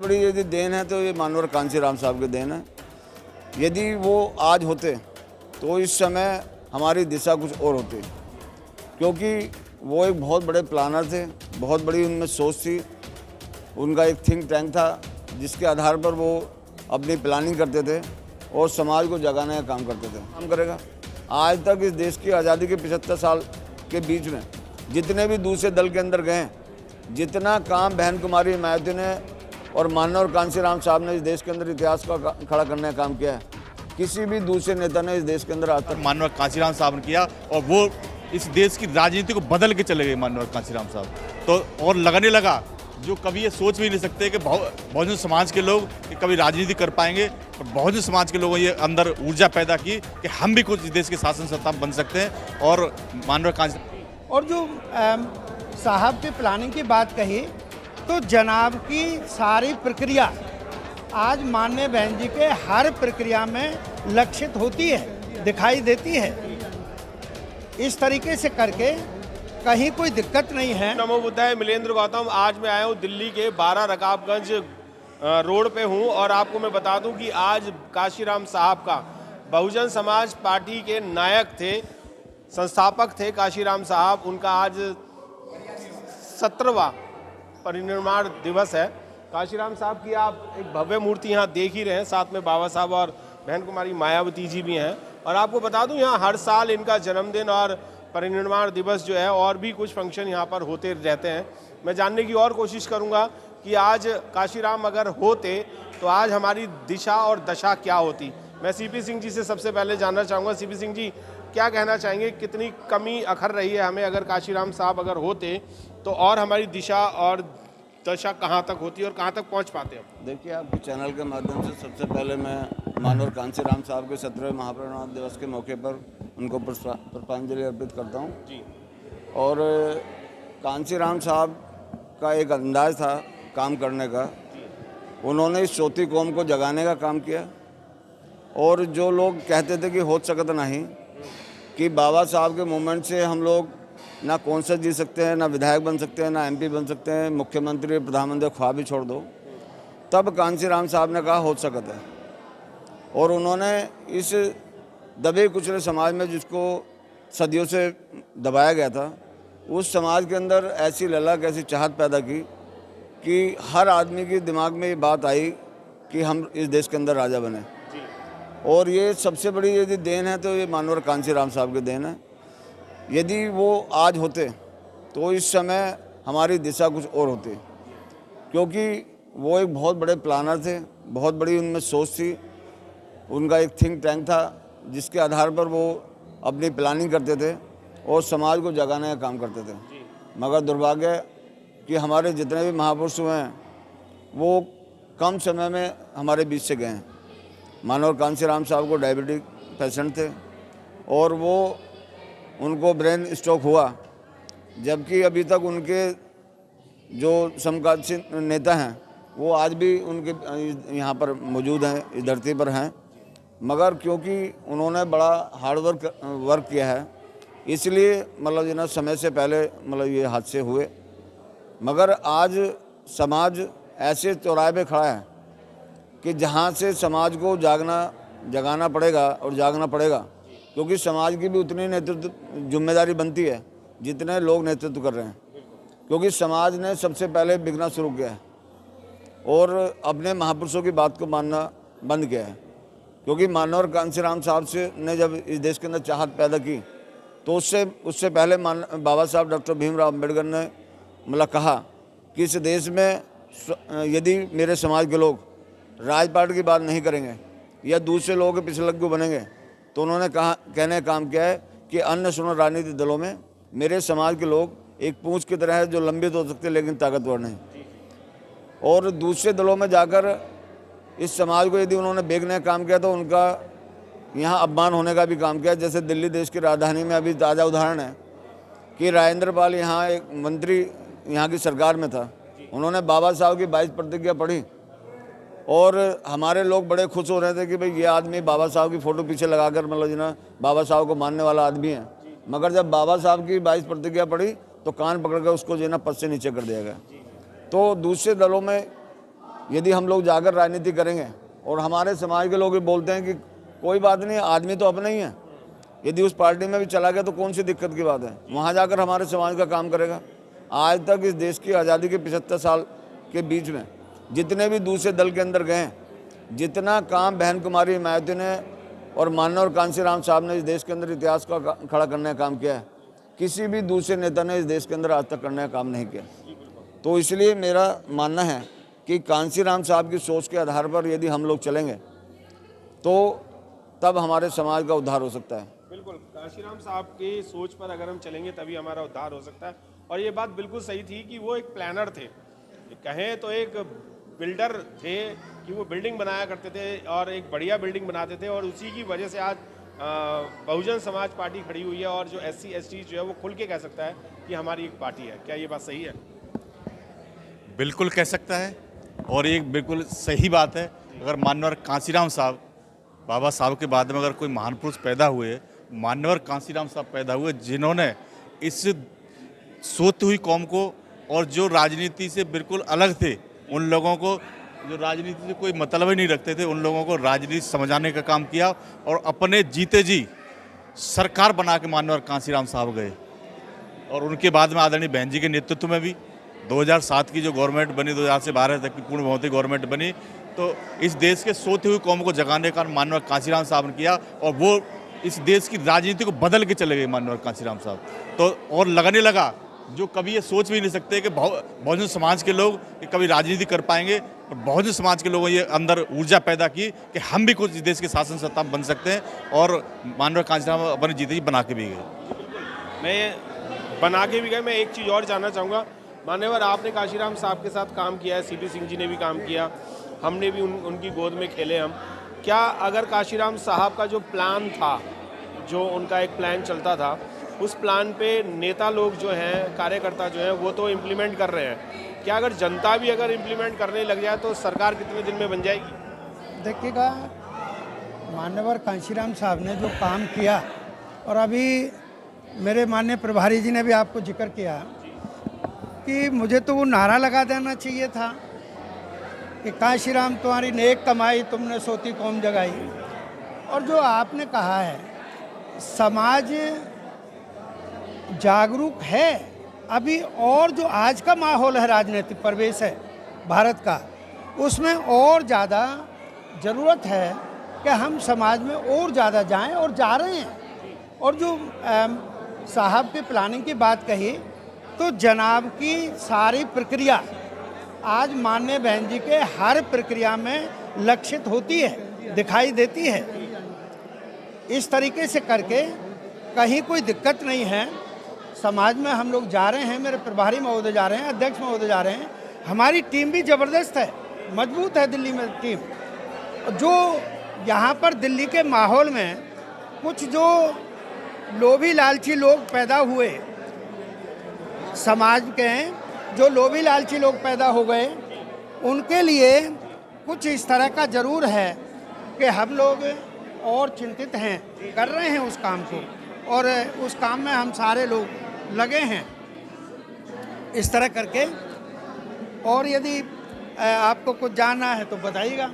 बड़ी यदि देन है तो ये मानवर कांशीराम साहब के देन है। यदि वो आज होते तो इस समय हमारी दिशा कुछ और होती, क्योंकि वो एक बहुत बड़े प्लानर थे, बहुत बड़ी उनमें सोच थी। उनका एक थिंक टैंक था जिसके आधार पर वो अपनी प्लानिंग करते थे और समाज को जगाने का काम करते थे। काम करेगा। आज तक इस देश की आज़ादी के 75 साल के बीच में जितने भी दूसरे दल के अंदर गए, जितना काम बहन कुमारी मायावती ने और मानवर कांशीराम साहब ने इस देश के अंदर इतिहास का खड़ा करने का काम किया है, किसी भी दूसरे नेता ने इस देश के अंदर आज तक मानवर कांशीराम साहब ने किया। और वो इस देश की राजनीति को बदल के चले गए मानवर कांशीराम साहब। तो और लगने लगा जो कभी ये सोच भी नहीं सकते कि बहुजन समाज के लोग कि कभी राजनीति कर पाएंगे, और बहुजन समाज के लोगों ने ये अंदर ऊर्जा पैदा की कि हम भी कुछ इस देश के शासन सत्ता बन सकते हैं। और मानवर कांशीराम और जो साहब के प्लानिंग की बात कही तो जनाब की सारी प्रक्रिया आज माननीय बहन जी के हर प्रक्रिया में लक्षित होती है, दिखाई देती है। इस तरीके से करके कहीं कोई दिक्कत नहीं है। नमो बुद्धाय। मिलेंद्र गौतम। आज मैं आया हूँ दिल्ली के 12 रकाबगंज रोड पे हूँ और आपको मैं बता दूँ कि आज कांशीराम साहब का बहुजन समाज पार्टी के नायक थे, संस्थापक थे कांशीराम साहब। उनका आज 17वां परिनिर्वाण दिवस है। कांशीराम साहब की आप एक भव्य मूर्ति यहाँ देख ही रहे हैं, साथ में बाबा साहब और बहन कुमारी मायावती जी भी हैं। और आपको बता दूं यहाँ हर साल इनका जन्मदिन और परिनिर्वाण दिवस जो है और भी कुछ फंक्शन यहाँ पर होते रहते हैं। मैं जानने की और कोशिश करूँगा कि आज कांशीराम अगर होते तो आज हमारी दिशा और दशा क्या होती। मैं सीपी सिंह जी से सबसे पहले जानना चाहूँगा। सीपी सिंह जी, क्या कहना चाहेंगे, कितनी कमी अखर रही है हमें अगर कांशीराम साहब अगर होते तो, और हमारी दिशा और दशा कहाँ तक होती है और कहाँ तक पहुँच पाते हैं? देखिए, आपके चैनल के माध्यम से सबसे पहले मैं मानवर कांशीराम साहब के 17वें महापरिनिर्वाण दिवस के मौके पर उनको पुष्पांजलि अर्पित करता हूँ जी। और कांशीराम साहब का एक अंदाज था काम करने का। उन्होंने इस चौथी कौम को जगाने का काम किया। और जो लोग कहते थे कि हो सकता नहीं, कि बाबा साहब के मूवमेंट से हम लोग ना कौंसल जी सकते हैं, ना विधायक बन सकते हैं, ना एमपी बन सकते हैं, मुख्यमंत्री प्रधानमंत्री ख्वाब ही छोड़ दो, तब कांशीराम साहब ने कहा हो सकता है। और उन्होंने इस दबे कुचले समाज में जिसको सदियों से दबाया गया था, उस समाज के अंदर ऐसी ललक, ऐसी चाहत पैदा की कि हर आदमी के दिमाग में ये बात आई कि हम इस देश के अंदर राजा बने। और ये सबसे बड़ी यदि देन है तो ये मानवर कांशीराम साहब के देन है। यदि वो आज होते तो इस समय हमारी दिशा कुछ और होती, क्योंकि वो एक बहुत बड़े प्लानर थे, बहुत बड़ी उनमें सोच थी। उनका एक थिंक टैंक था जिसके आधार पर वो अपनी प्लानिंग करते थे और समाज को जगाने का काम करते थे। मगर दुर्भाग्य कि हमारे जितने भी महापुरुष हुए हैं वो कम समय में हमारे बीच से गए हैं। मानवर कांशीराम साहब को डायबिटिक पेशेंट थे और वो उनको ब्रेन स्ट्रोक हुआ, जबकि अभी तक उनके जो समकालीन नेता हैं वो आज भी उनके यहाँ पर मौजूद हैं, इस धरती पर हैं। मगर क्योंकि उन्होंने बड़ा हार्ड वर्क किया है, इसलिए मतलब जो ना समय से पहले मतलब ये हादसे हुए। मगर आज समाज ऐसे चौराहे पे खड़ा है कि जहाँ से समाज को जगाना पड़ेगा और जागना पड़ेगा, क्योंकि समाज की भी उतनी नेतृत्व जिम्मेदारी बनती है जितने लोग नेतृत्व कर रहे हैं। क्योंकि समाज ने सबसे पहले बिगना शुरू किया है और अपने महापुरुषों की बात को मानना बंद किया है। क्योंकि मानवर कांशीराम साहब से ने जब इस देश के अंदर चाहत पैदा की तो उससे पहले बाबा साहब डॉक्टर भीमराव अम्बेडकर ने मतलब कहा कि इस देश में यदि मेरे समाज के लोग राजपाट की बात नहीं करेंगे या दूसरे लोगों के पिछलग्गू बनेंगे, तो उन्होंने कहने का काम किया है कि अन्य सुनो राजनीतिक दलों में मेरे समाज के लोग एक पूंछ की तरह है जो लंबित हो सकते लेकिन ताकतवर नहीं। और दूसरे दलों में जाकर इस समाज को यदि उन्होंने बेचने का काम किया तो उनका यहाँ अपमान होने का भी काम किया। जैसे दिल्ली देश की राजधानी में अभी ताज़ा उदाहरण है कि राजेंद्र पाल यहाँ एक मंत्री यहाँ की सरकार में था, उन्होंने बाबा साहब की 22 प्रतिज्ञा पढ़ी और हमारे लोग बड़े खुश हो रहे थे कि भाई ये आदमी बाबा साहब की फ़ोटो पीछे लगाकर मतलब जो ना बाबा साहब को मानने वाला आदमी है। मगर जब बाबा साहब की 22 प्रतिज्ञा पढ़ी तो कान पकड़ कर उसको जो है ना पद से नीचे कर दिया गया। तो दूसरे दलों में यदि हम लोग जाकर राजनीति करेंगे, और हमारे समाज के लोग भी बोलते हैं कि कोई बात नहीं, आदमी तो अपना ही है, यदि उस पार्टी में भी चला गया तो कौन सी दिक्कत की बात है, वहाँ जाकर हमारे समाज का काम करेगा। आज तक इस देश की आज़ादी के 75 साल के बीच में जितने भी दूसरे दल के अंदर गए, जितना काम बहन कुमारी हिमायती ने और माननीय कांशीराम साहब ने इस देश के अंदर इतिहास का खड़ा करने का काम किया है, किसी भी दूसरे नेता ने इस देश के अंदर आज तक करने का काम नहीं किया। तो इसलिए मेरा मानना है कि कांशीराम साहब की सोच के आधार पर यदि हम लोग चलेंगे तो तब हमारे समाज का उद्धार हो सकता है। बिल्कुल, कांशीराम साहब की सोच पर अगर हम चलेंगे तभी हमारा उद्धार हो सकता है। और ये बात बिल्कुल सही थी कि वो एक प्लानर थे, कहें तो एक बिल्डर थे कि वो बिल्डिंग बनाया करते थे और एक बढ़िया बिल्डिंग बनाते थे, और उसी की वजह से आज बहुजन समाज पार्टी खड़ी हुई है और जो SC ST जो है वो खुल के कह सकता है कि हमारी एक पार्टी है। क्या ये बात सही है? बिल्कुल कह सकता है, और ये बिल्कुल सही बात है। अगर माननीय कांशीराम साहब, बाबा साहब के बाद में अगर कोई महान पुरुष पैदा हुए, माननीय कांशीराम साहब पैदा हुए, जिन्होंने इस सोती हुई कौम को और जो राजनीति से बिल्कुल अलग थे, उन लोगों को जो राजनीति से कोई मतलब ही नहीं रखते थे, उन लोगों को राजनीति समझाने का काम किया और अपने जीते जी सरकार बना के माननीय कांशीराम साहब गए। और उनके बाद में आदरणीय बहन जी के नेतृत्व में भी 2007 की जो गवर्नमेंट बनी, 2000 से 12 तक की पूर्ण बहुमत गवर्नमेंट बनी, तो इस देश के सोती हुई कौम को जगाने का माननीय कांशीराम साहब ने किया, और वो इस देश की राजनीति को बदल के चले गए माननीय कांशीराम साहब। तो और लगने लगा जो कभी ये सोच भी नहीं सकते कि बहुजन समाज के लोग कि कभी राजनीति कर पाएंगे, और बहुजन समाज के लोगों ये अंदर ऊर्जा पैदा की कि हम भी कुछ इस देश के शासन सत्ता में बन सकते हैं, और माननीय कांशीराम अपने जीते जी बना के भी गए। मैं बना के भी गए। मैं एक चीज़ और जानना चाहूँगा, मान्यवर आपने कांशीराम साहब के साथ काम किया है, CP सिंह जी ने भी काम किया, हमने भी उनकी गोद में खेले हम। क्या अगर कांशीराम साहब का जो प्लान था, जो उनका एक प्लान चलता था, उस प्लान पे नेता लोग जो हैं, कार्यकर्ता जो हैं, वो तो इम्प्लीमेंट कर रहे हैं, क्या अगर जनता भी अगर इम्प्लीमेंट करने लग जाए तो सरकार कितने दिन में बन जाएगी? देखिएगा, मान्यवर कांशीराम साहब ने जो काम किया, और अभी मेरे माननीय प्रभारी जी ने भी आपको जिक्र किया कि मुझे तो वो नारा लगा देना चाहिए था कि कांशीराम तुम्हारी नेक कमाई, तुमने सोती कौम जगाई। और जो आपने कहा है, समाज जागरूक है अभी, और जो आज का माहौल है, राजनीतिक परिवेश है भारत का, उसमें और ज़्यादा ज़रूरत है कि हम समाज में और ज़्यादा जाएं, और जा रहे हैं। और जो साहब की प्लानिंग की बात कही, तो जनाब की सारी प्रक्रिया आज माननीय बहन जी के हर प्रक्रिया में लक्षित होती है, दिखाई देती है। इस तरीके से करके कहीं कोई दिक्कत नहीं है। समाज में हम लोग जा रहे हैं, मेरे प्रभारी महोदय जा रहे हैं, अध्यक्ष महोदय जा रहे हैं, हमारी टीम भी ज़बरदस्त है, मजबूत है दिल्ली में टीम। जो यहाँ पर दिल्ली के माहौल में कुछ जो लोभी लालची लोग पैदा हुए, समाज के जो लोभी लालची लोग पैदा हो गए, उनके लिए कुछ इस तरह का ज़रूर है कि हम लोग और चिंतित हैं, कर रहे हैं उस काम को, और उस काम में हम सारे लोग लगे हैं इस तरह करके। और यदि आपको कुछ जानना है तो बताइएगा।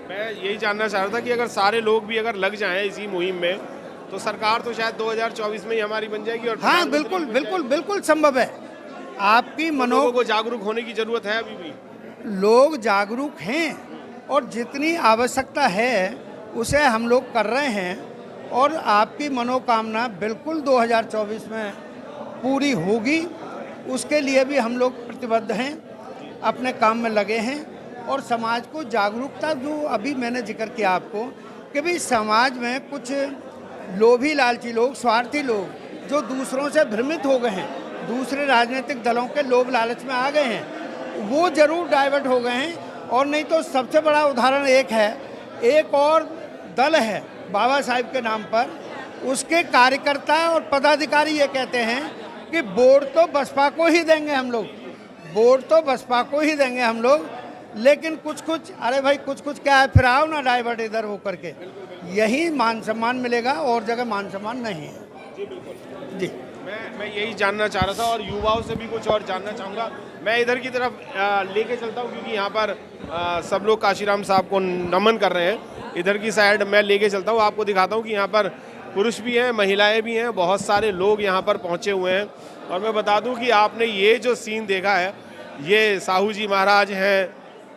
मैं यही जानना चाह रहा था कि अगर सारे लोग भी अगर लग जाएं इसी मुहिम में, तो सरकार तो शायद 2024 में ही हमारी बन जाएगी। और हाँ, बिल्कुल बिल्कुल बिल्कुल संभव है। आपकी लोगों को जागरूक होने की जरूरत है। अभी भी लोग जागरूक हैं, और जितनी आवश्यकता है उसे हम लोग कर रहे हैं, और आपकी मनोकामना बिल्कुल 2024 में पूरी होगी। उसके लिए भी हम लोग प्रतिबद्ध हैं, अपने काम में लगे हैं। और समाज को जागरूकता, जो अभी मैंने जिक्र किया आपको, कि भाई समाज में कुछ लोभी लालची लोग, स्वार्थी लोग, जो दूसरों से भ्रमित हो गए हैं, दूसरे राजनीतिक दलों के लोभ लालच में आ गए हैं, वो ज़रूर डाइवर्ट हो गए हैं। और नहीं तो सबसे बड़ा उदाहरण एक है, एक और दल है बाबा साहिब के नाम पर, उसके कार्यकर्ता और पदाधिकारी ये कहते हैं कि वोट तो बसपा को ही देंगे हम लोग, वोट तो बसपा को ही देंगे हम लोग। लेकिन कुछ कुछ, अरे भाई कुछ कुछ क्या है, फिर आओ ना डाइवर्ट इधर वो करके, यही मान सम्मान मिलेगा, और जगह मान सम्मान नहीं है। जी बिल्कुल जी। मैं यही जानना चाह रहा था, और युवाओं से भी कुछ और जानना चाहूँगा। मैं इधर की तरफ लेके चलता हूँ क्योंकि यहाँ पर सब लोग काशीराम साहब को नमन कर रहे हैं। इधर की साइड मैं लेके चलता हूँ, आपको दिखाता हूँ कि यहाँ पर पुरुष भी हैं, महिलाएं भी हैं, बहुत सारे लोग यहाँ पर पहुँचे हुए हैं। और मैं बता दूँ कि आपने ये जो सीन देखा है, ये साहू जी महाराज हैं,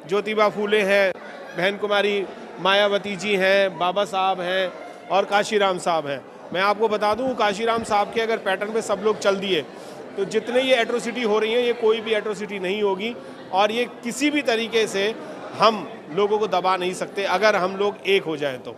ज्योतिबा फूले हैं, बहन कुमारी मायावती जी हैं, बाबा साहब हैं और काशीराम साहब हैं। मैं आपको बता दूँ काशीराम साहब के अगर पैटर्न पे सब लोग चल दिए तो जितने ये एट्रोसिटी हो रही हैं ये कोई भी एट्रोसिटी नहीं होगी और ये किसी भी तरीके से हम लोगों को दबा नहीं सकते अगर हम लोग एक हो जाएं तो।